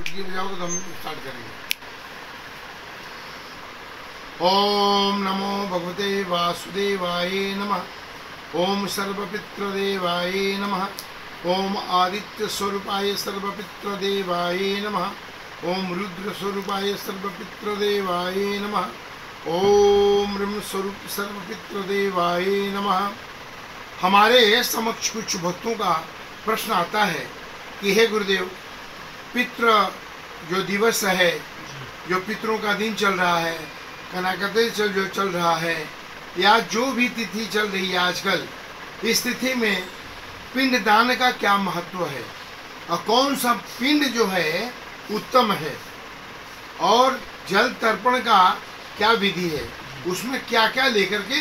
चुटकी बजाओगे तो हम स्टार्ट करेंगे। ओम नमो भगवते वासुदेवाय नमः। ओम सर्वपितृदेवाय नमः। ओम आदित्य स्वरूपाय सर्वपितृदेवाय नमः। ओम रुद्र स्वरूपाय सर्वपितृदेवाय नमः। ओम ऋम स्वरूप सर्वपितृदेवाय नमः। हमारे समक्ष कुछ भक्तों का प्रश्न आता है कि हे गुरुदेव, पितृ जो दिवस है, जो पितरों का दिन चल रहा है, कनाकते जो चल रहा है, या जो भी तिथि चल रही है आजकल, इस तिथि में पिंड दान का क्या महत्व है और कौन सा पिंड जो है उत्तम है, और जल तर्पण का क्या विधि है, उसमें क्या क्या लेकर के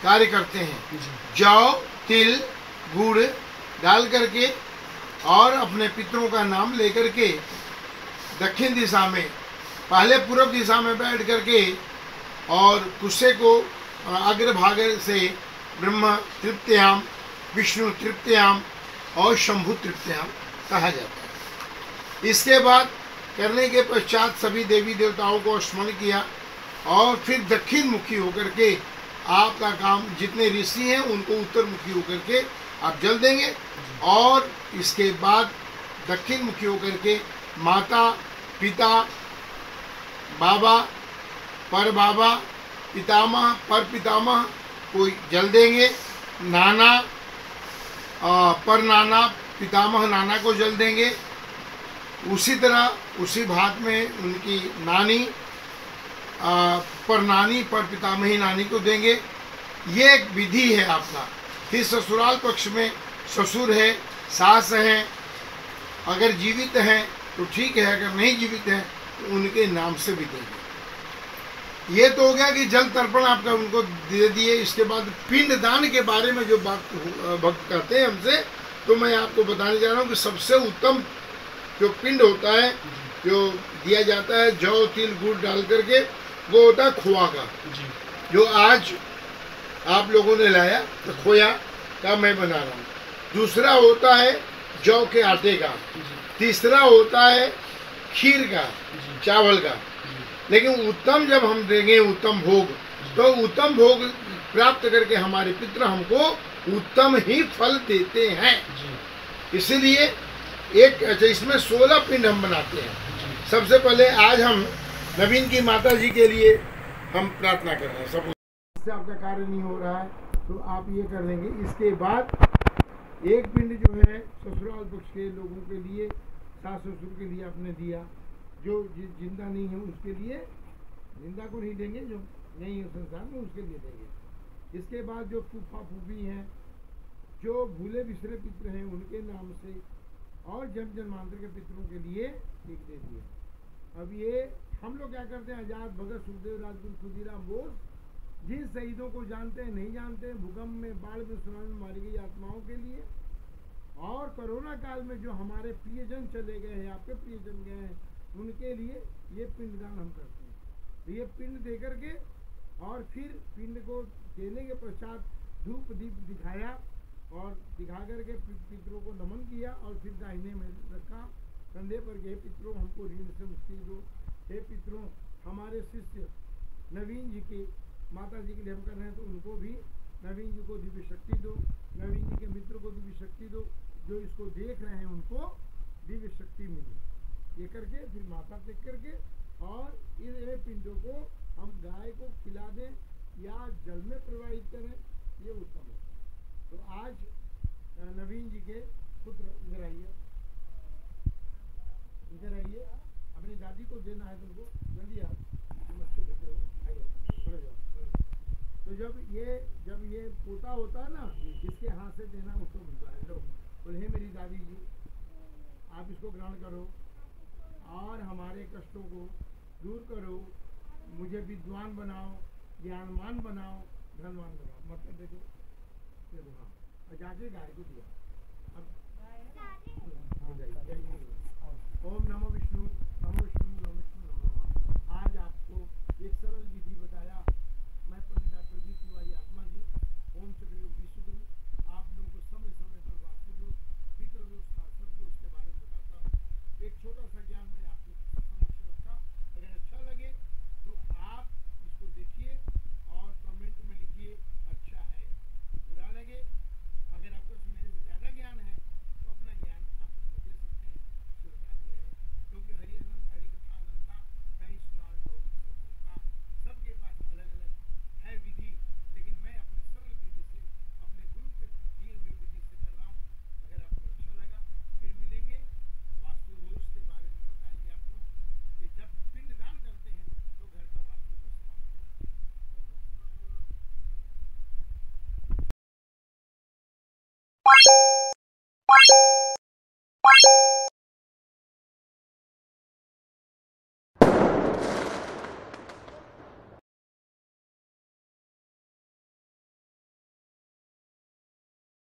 कार्य करते हैं। जौ, तिल, गुड़ डाल करके और अपने पितरों का नाम लेकर के दक्षिण दिशा में, पहले पूर्व दिशा में बैठ करके, और कुस्से को अग्रभाग से ब्रह्म तृप्त्याम, विष्णु तृप्त्याम और शंभु तृप्त्याम कहा जाता है। इसके बाद करने के पश्चात सभी देवी देवताओं को स्मरण किया और फिर दक्षिण मुखी होकर के आपका काम, जितने ऋषि हैं उनको उत्तर मुखी होकर के आप जल देंगे, और इसके बाद दक्षिण मुखी होकर के माता, पिता, बाबा, पर बाबा, पितामह, पर पितामह को जल देंगे। नाना, पर नाना, पितामह नाना को जल देंगे। उसी तरह उसी भात में उनकी नानी, पर नानी, पर पितामही नानी को देंगे। ये एक विधि है आपका। फिर ससुराल पक्ष में ससुर है, सास हैं, अगर जीवित हैं तो ठीक है, अगर नहीं जीवित हैं तो उनके नाम से भी देंगे। ये तो हो गया कि जल तर्पण आपका उनको दे दिए। इसके बाद पिंड दान के बारे में जो बात भक्त कहते हैं हमसे, तो मैं आपको बताने जा रहा हूँ कि सबसे उत्तम जो पिंड होता है, जो दिया जाता है जौ, तिल, गुड़ डाल करके, वो होता है खोआ का, जो आज आप लोगों ने लाया तो खोया का मैं बना रहा हूँ। दूसरा होता है जौ के आटे का। तीसरा होता है खीर का, चावल का। लेकिन उत्तम जब हम देंगे उत्तम भोग, तो उत्तम भोग प्राप्त करके हमारे पितृ हमको उत्तम ही फल देते हैं। इसीलिए एक इसमें 16 पिंड हम बनाते हैं। सबसे पहले आज हम नवीन की माता जी के लिए हम प्रार्थना कर रहे हैं। सब इससे आपका कार्य नहीं हो रहा है तो आप ये कर लेंगे। इसके बाद एक पिंड जो है ससुराल पक्ष के लोगों के लिए, सास ससुर के लिए आपने दिया। जो जिंदा नहीं है उसके लिए, जिंदा को नहीं देंगे, जो नहीं है संसार में उसके लिए देंगे। इसके बाद जो फूफा फूफी हैं, जो भूले बिसरे पितृ हैं, उनके नाम से, और जन्म जन्मांतर के पितरों के लिए एक दे दिया। अब ये हम लोग क्या करते हैं, आजाद भगत, सुखदेव, राजगुरु, खुदीराम बोस, जिन शहीदों को जानते हैं, नहीं जानते हैं, भूकंप में, बाढ़ में, सुनामी में मारी गई आत्माओं के लिए, और कोरोना काल में जो हमारे प्रियजन चले गए हैं, आपके प्रियजन गए हैं, उनके लिए ये पिंडदान हम करते हैं। तो ये पिंड दे करके, और फिर पिंड को देने के पश्चात धूप दीप दिखाया, और दिखा करके पितरों को नमन किया, और फिर दाहिने में रखा कंधे पर, हे पितरों हमको ऋण से मुक्ति दो। हे पितरों, हमारे शिष्य नवीन जी की माता जी के लिए हम कर रहे हैं, तो उनको भी, नवीन जी को दिव्य शक्ति दो, नवीन जी के मित्र को दिव्य शक्ति दो, जो इसको देख रहे हैं उनको दिव्य शक्ति मिले। ये करके फिर माथा टेक करके, और इन पिंडों को हम गाय को खिला दें या जल में प्रवाहित करें, ये उत्तम है। तो आज नवीन जी के पुत्र इधर आइए, इधर आइए, अपनी दादी को देना है तुमको, जल्दी आप, तुम अच्छे बच्चे हो, आइए, खड़े जाओ। तो जब ये पोता होता है ना, इसके हाथ से देना उसको मिलता है। लो बोले, हे मेरी दादी जी, आप इसको ग्रहण करो और हमारे कष्टों को दूर करो, मुझे विद्वान बनाओ, ज्ञानवान बनाओ, धनवान बनाओ। मतलब देखो, ये दो, हाँ, और जाके गाय को दिया। अब ओम नमो विष्णु।